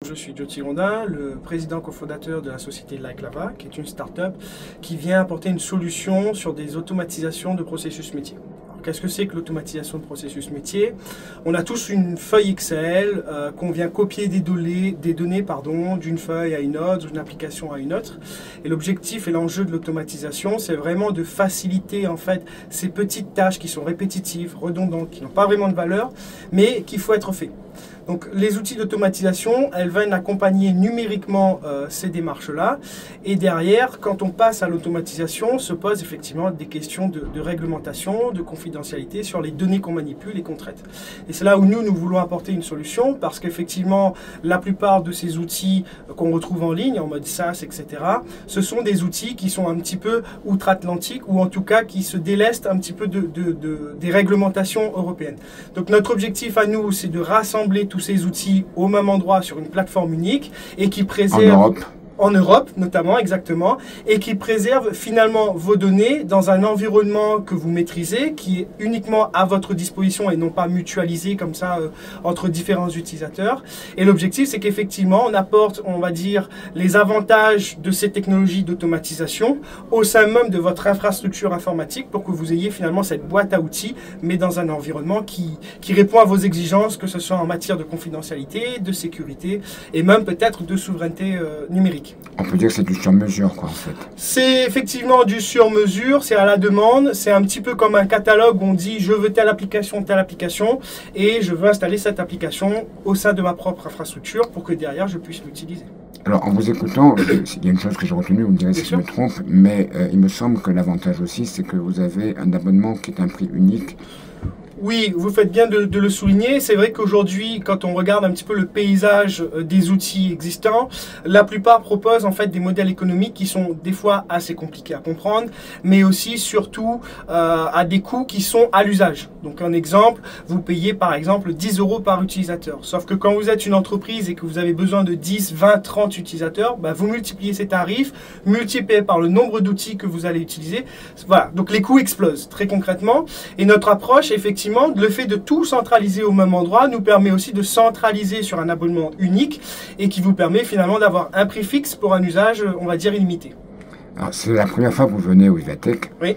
Je suis Jyoti Rondin, le président cofondateur de la société Like-Lava, qui est une start-up qui vient apporter une solution sur des automatisations de processus métier. Qu'est-ce que c'est que l'automatisation de processus métier? On a tous une feuille Excel qu'on vient copier des données d'une feuille à une autre, d'une application à une autre. Et l'objectif et l'enjeu de l'automatisation, c'est vraiment de faciliter en fait ces petites tâches qui sont répétitives, redondantes, qui n'ont pas vraiment de valeur, mais qu'il faut être fait. Donc les outils d'automatisation, elles viennent accompagner numériquement ces démarches-là. Et derrière, quand on passe à l'automatisation, se posent effectivement des questions de réglementation, de confidentialité sur les données qu'on manipule et qu'on traite. Et c'est là où nous voulons apporter une solution, parce qu'effectivement, la plupart de ces outils qu'on retrouve en ligne, en mode SaaS, etc., ce sont des outils qui sont un petit peu outre-Atlantique, ou en tout cas qui se délestent un petit peu des réglementations européennes. Donc notre objectif à nous, c'est de rassembler tous ces outils au même endroit sur une plateforme unique et qui préserve en Europe notamment, exactement, et qui préserve finalement vos données dans un environnement que vous maîtrisez, qui est uniquement à votre disposition et non pas mutualisé comme ça entre différents utilisateurs. Et l'objectif, c'est qu'effectivement, on apporte, on va dire, les avantages de ces technologies d'automatisation au sein même de votre infrastructure informatique pour que vous ayez finalement cette boîte à outils, mais dans un environnement qui répond à vos exigences, que ce soit en matière de confidentialité, de sécurité et même peut-être de souveraineté numérique. On peut dire que c'est du sur-mesure, quoi, en fait. C'est effectivement du sur-mesure, c'est à la demande. C'est un petit peu comme un catalogue où on dit je veux telle application, et je veux installer cette application au sein de ma propre infrastructure pour que derrière je puisse l'utiliser. Alors, en vous écoutant, il y a une chose que j'ai retenue, vous me direz si je me trompe, mais il me semble que l'avantage aussi, c'est que vous avez un abonnement qui est un prix unique. Oui, vous faites bien de le souligner. C'est vrai qu'aujourd'hui, quand on regarde un petit peu le paysage des outils existants, la plupart proposent en fait des modèles économiques qui sont des fois assez compliqués à comprendre, mais aussi surtout à des coûts qui sont à l'usage. Donc un exemple, vous payez par exemple 10 € par utilisateur. Sauf que quand vous êtes une entreprise et que vous avez besoin de 10, 20, 30 utilisateurs, bah, vous multipliez ces tarifs, multipliez par le nombre d'outils que vous allez utiliser. Voilà, donc les coûts explosent très concrètement. Et notre approche, effectivement, le fait de tout centraliser au même endroit nous permet aussi de centraliser sur un abonnement unique et qui vous permet finalement d'avoir un prix fixe pour un usage, on va dire, illimité. Alors, c'est la première fois que vous venez au Vivatech. Oui.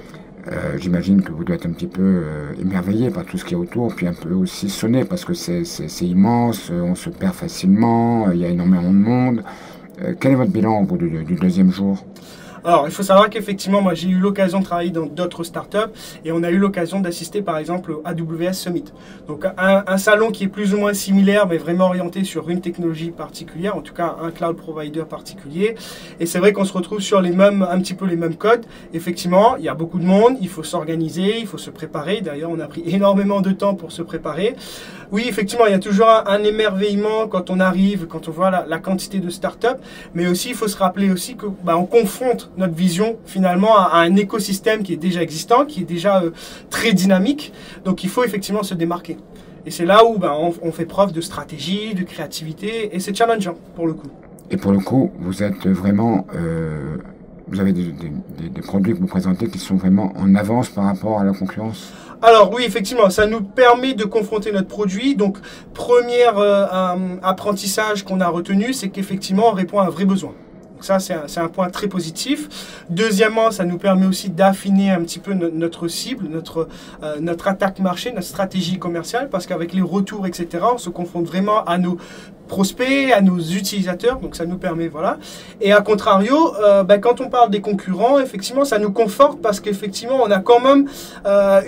J'imagine que vous devez être un petit peu émerveillé par tout ce qui est autour, puis un peu aussi sonné parce que c'est immense, on se perd facilement, il y a énormément de monde. Quel est votre bilan au bout du deuxième jour ? Alors, il faut savoir qu'effectivement, moi, j'ai eu l'occasion de travailler dans d'autres startups et on a eu l'occasion d'assister, par exemple, au AWS Summit. Donc, un salon qui est plus ou moins similaire, mais vraiment orienté sur une technologie particulière, en tout cas, un cloud provider particulier. Et c'est vrai qu'on se retrouve sur un petit peu les mêmes codes. Effectivement, il y a beaucoup de monde, il faut s'organiser, il faut se préparer. D'ailleurs, on a pris énormément de temps pour se préparer. Oui, effectivement, il y a toujours un émerveillement quand on arrive, quand on voit la quantité de startups, mais aussi, il faut se rappeler aussi que, on confronte notre vision finalement à un écosystème qui est déjà existant, qui est déjà très dynamique. Donc il faut effectivement se démarquer. Et c'est là où on fait preuve de stratégie, de créativité, et c'est challengeant pour le coup. Et pour le coup, vous êtes vraiment... vous avez des produits que vous présentez qui sont vraiment en avance par rapport à la concurrence? Alors oui, effectivement, ça nous permet de confronter notre produit. Donc, premier apprentissage qu'on a retenu, c'est qu'effectivement, on répond à un vrai besoin. Donc ça, c'est un point très positif. Deuxièmement, ça nous permet aussi d'affiner un petit peu notre cible, notre attaque marché, notre stratégie commerciale, parce qu'avec les retours, etc., on se confronte vraiment à nos prospects, à nos utilisateurs, donc ça nous permet, voilà. Et à contrario, quand on parle des concurrents, effectivement, ça nous conforte parce qu'effectivement, on a quand même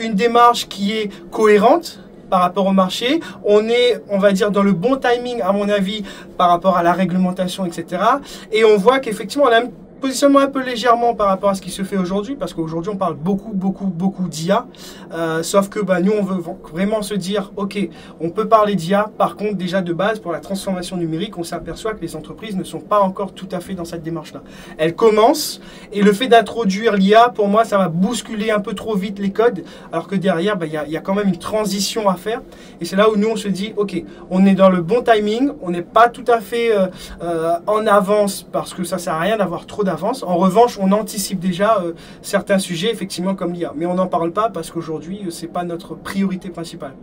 une démarche qui est cohérente par rapport au marché. On est, on va dire, dans le bon timing, à mon avis, par rapport à la réglementation, etc. Et on voit qu'effectivement, on a un positionnement un peu légèrement par rapport à ce qui se fait aujourd'hui, parce qu'aujourd'hui on parle beaucoup d'IA, sauf que nous on veut vraiment se dire ok, on peut parler d'IA, par contre déjà de base pour la transformation numérique on s'aperçoit que les entreprises ne sont pas encore tout à fait dans cette démarche là. Elles commencent et le fait d'introduire l'IA pour moi ça va bousculer un peu trop vite les codes, alors que derrière il y a quand même une transition à faire, et c'est là où nous on se dit ok, on est dans le bon timing, on n'est pas tout à fait en avance parce que ça sert à rien d'avoir trop d'avance. En revanche, on anticipe déjà certains sujets, effectivement, comme l'IA. Mais on n'en parle pas parce qu'aujourd'hui, ce n'est pas notre priorité principale.